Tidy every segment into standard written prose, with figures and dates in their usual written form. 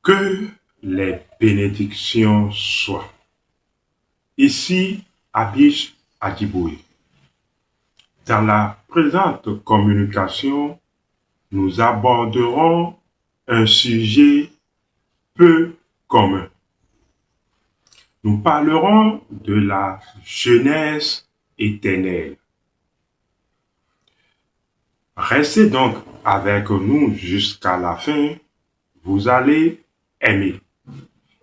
Que les bénédictions soient. Ici, Abish Adiboué. Dans la présente communication, nous aborderons un sujet peu commun. Nous parlerons de la jeunesse éternelle. Restez donc avec nous jusqu'à la fin. Vous allez aimer.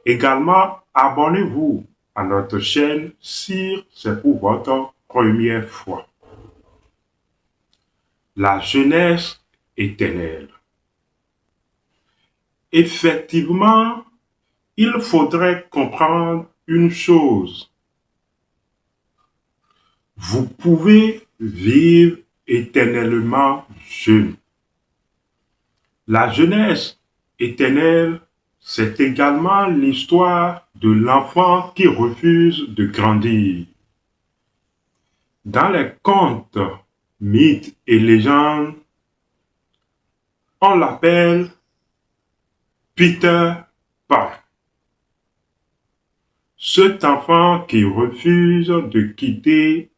Également, abonnez-vous à notre chaîne si c'est pour votre première fois. La jeunesse éternelle. Effectivement, il faudrait comprendre une chose. Vous pouvez vivre éternellement jeune. La jeunesse éternelle, c'est également l'histoire de l'enfant qui refuse de grandir. Dans les contes, mythes et légendes, on l'appelle Peter Pan. Cet enfant qui refuse de quitter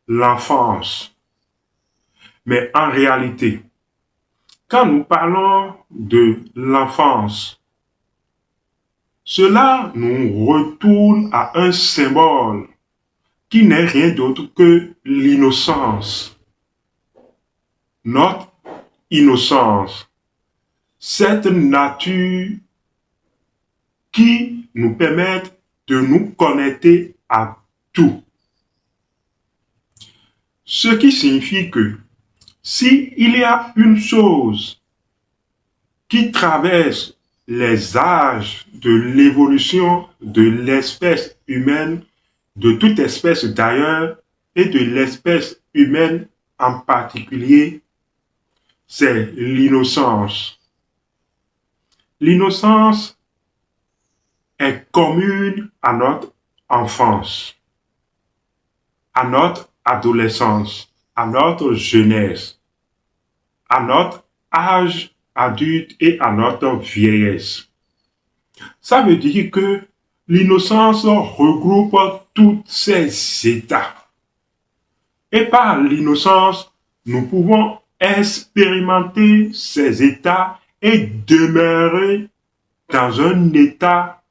l'enfance. Mais en réalité, quand nous parlons de l'enfance, cela nous retourne à un symbole qui n'est rien d'autre que l'innocence. Notre innocence. Cette nature qui nous permet de nous connecter à tout. Ce qui signifie que s'il y a une chose qui traverse les âges de l'évolution de l'espèce humaine, de toute espèce d'ailleurs, et de l'espèce humaine en particulier, c'est l'innocence. L'innocence est commune à notre enfance, à notre adolescence, à notre jeunesse, à notre âge adulte et à notre vieillesse. Ça veut dire que l'innocence regroupe tous ces états. Et par l'innocence, nous pouvons expérimenter ces états et demeurer dans un état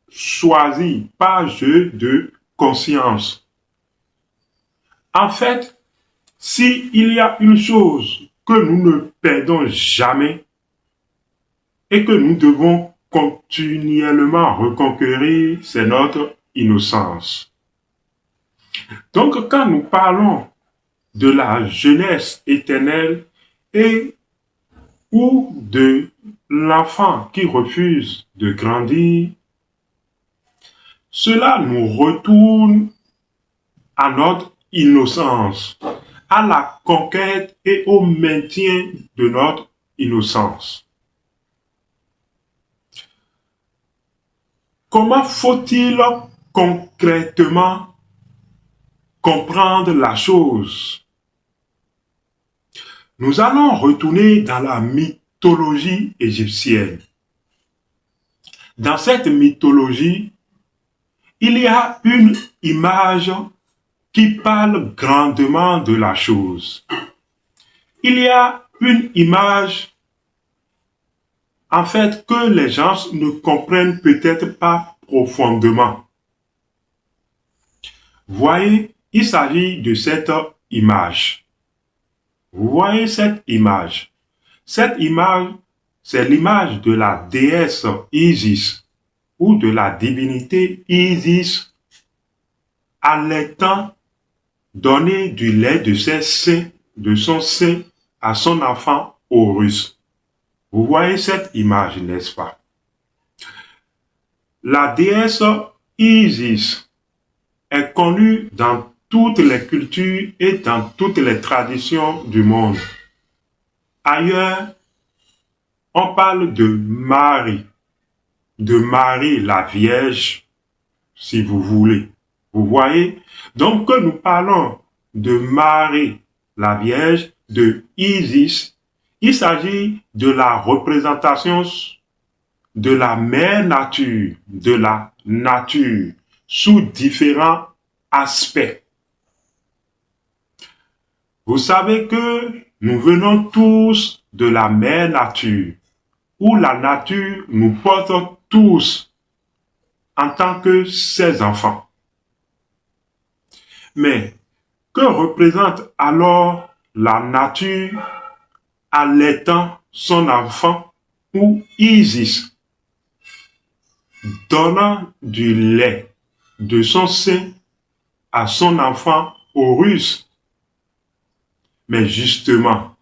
choisi par jeu de conscience. En fait, s'il y a une chose que nous ne perdons jamais et que nous devons continuellement reconquérir, c'est notre innocence. Donc, quand nous parlons de la jeunesse éternelle et ou de l'enfant qui refuse de grandir, cela nous retourne à notre innocence, à la conquête et au maintien de notre innocence. Comment faut-il concrètement comprendre la chose? Nous allons retourner dans la mythologie égyptienne. Dans cette mythologie, il y a une image qui parle grandement de la chose. Il y a une image, en fait, que les gens ne comprennent peut-être pas profondément. Voyez, il s'agit de cette image. Vous voyez cette image. Cette image, c'est l'image de la déesse Isis ou de la divinité Isis allaitant donner du lait de ses seins, de son sein à son enfant Horus. Vous voyez cette image, n'est-ce pas? La déesse Isis est connue dans toutes les cultures et dans toutes les traditions du monde. Ailleurs, on parle de Marie la Vierge, si vous voulez. Vous voyez? Donc, que nous parlons de Marie, la Vierge, de Isis, il s'agit de la représentation de la mère nature, de la nature, sous différents aspects. Vous savez que nous venons tous de la mère nature, où la nature nous porte tous en tant que ses enfants. Mais que représente alors la nature allaitant son enfant ou Isis, donnant du lait de son sein à son enfant Horus? Mais justement,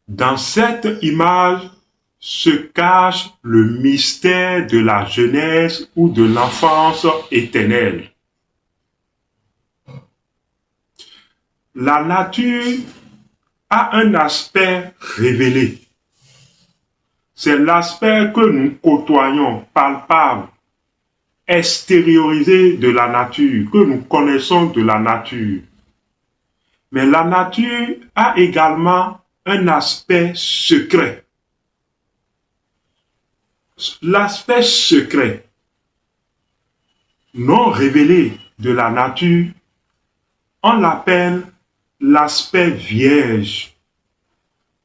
dans cette image se cache le mystère de la jeunesse ou de l'enfance éternelle. La nature a un aspect révélé. C'est l'aspect que nous côtoyons, palpable, extériorisé de la nature, que nous connaissons de la nature. Mais la nature a également un aspect secret. L'aspect secret, non révélé de la nature, on l'appelle l'aspect vierge.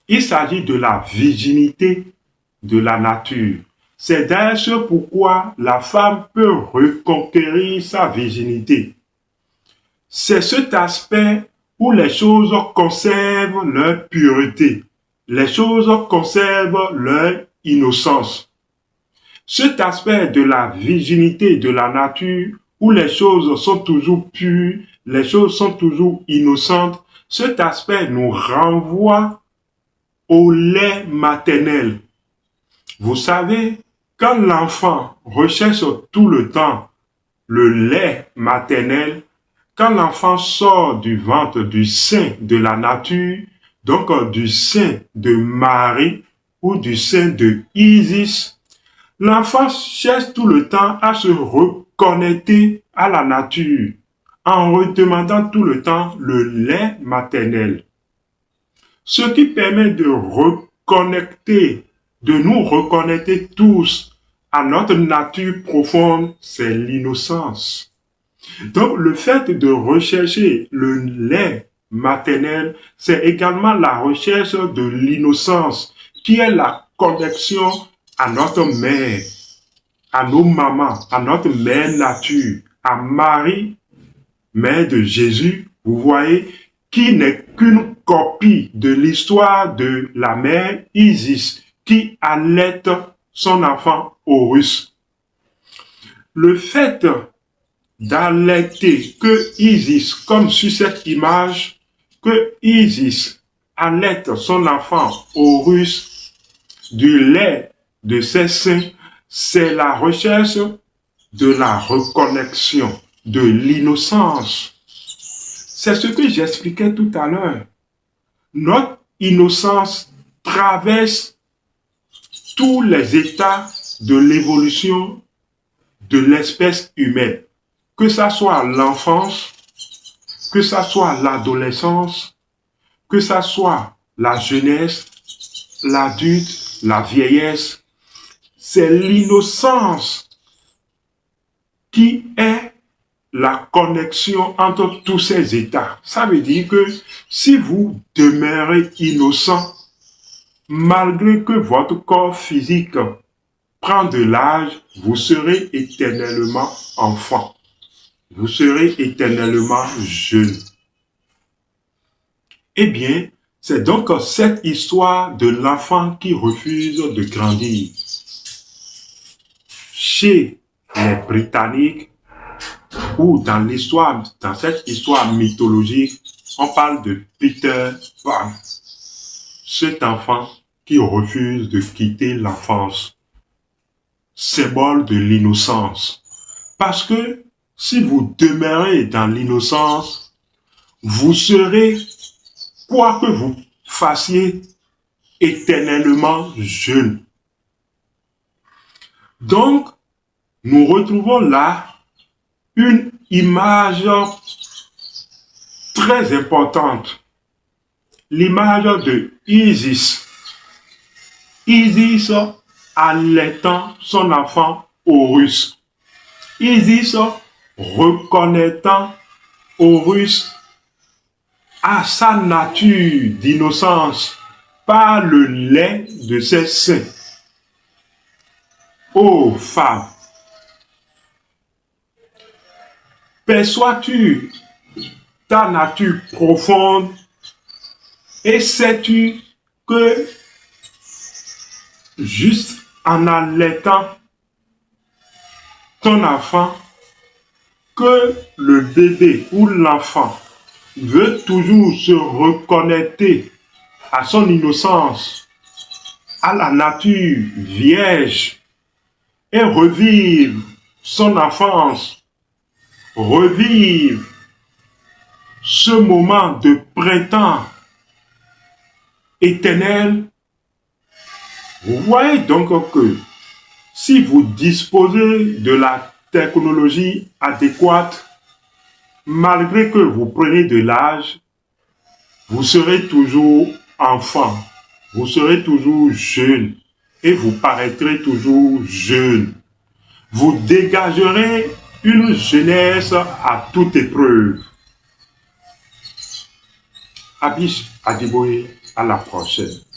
Il s'agit de la virginité de la nature. C'est d'ailleurs ce pourquoi la femme peut reconquérir sa virginité. C'est cet aspect où les choses conservent leur pureté, les choses conservent leur innocence. Cet aspect de la virginité de la nature, où les choses sont toujours pures, les choses sont toujours innocentes, cet aspect nous renvoie au lait maternel. Vous savez, quand l'enfant recherche tout le temps le lait maternel, quand l'enfant sort du ventre, du sein de la nature, donc du sein de Marie ou du sein de Isis, l'enfant cherche tout le temps à se reconnecter à la nature en redemandant tout le temps le lait maternel. Ce qui permet de nous reconnecter tous à notre nature profonde, c'est l'innocence. Donc le fait de rechercher le lait maternel, c'est également la recherche de l'innocence, qui est la connexion à notre mère, à nos mamans, à notre mère nature, à Marie, mère de Jésus, vous voyez, qui n'est qu'une copie de l'histoire de la mère Isis, qui allaite son enfant Horus. Le fait d'allaiter que Isis, comme sur cette image, que Isis allaite son enfant Horus du lait de ses seins, c'est la recherche de la reconnexion, de l'innocence. C'est ce que j'expliquais tout à l'heure. Notre innocence traverse tous les états de l'évolution de l'espèce humaine, que ça soit l'enfance, que ça soit l'adolescence, que ça soit la jeunesse, l'adulte, la vieillesse. C'est l'innocence qui est la connexion entre tous ces états. Ça veut dire que si vous demeurez innocent, malgré que votre corps physique prend de l'âge, vous serez éternellement enfant. Vous serez éternellement jeune. Eh bien, c'est donc cette histoire de l'enfant qui refuse de grandir. Chez les Britanniques, ou dans cette histoire mythologique, on parle de Peter Pan, cet enfant qui refuse de quitter l'enfance, symbole de l'innocence. Parce que si vous demeurez dans l'innocence, vous serez, quoi que vous fassiez, éternellement jeune. Donc, nous retrouvons là une image très importante, l'image de Isis. Isis allaitant son enfant au rusque. Isis reconnaissant au rusque à sa nature d'innocence par le lait de ses seins. Ô femme, perçois-tu ta nature profonde et sais-tu que juste en allaitant ton enfant, que le bébé ou l'enfant veut toujours se reconnecter à son innocence, à la nature vierge et revivre son enfance, revivre ce moment de printemps éternel. Vous voyez donc que si vous disposez de la technologie adéquate, malgré que vous preniez de l'âge, vous serez toujours enfant, vous serez toujours jeune et vous paraîtrez toujours jeune. Vous dégagerez une jeunesse à toute épreuve. Abish Adiboye, à la prochaine.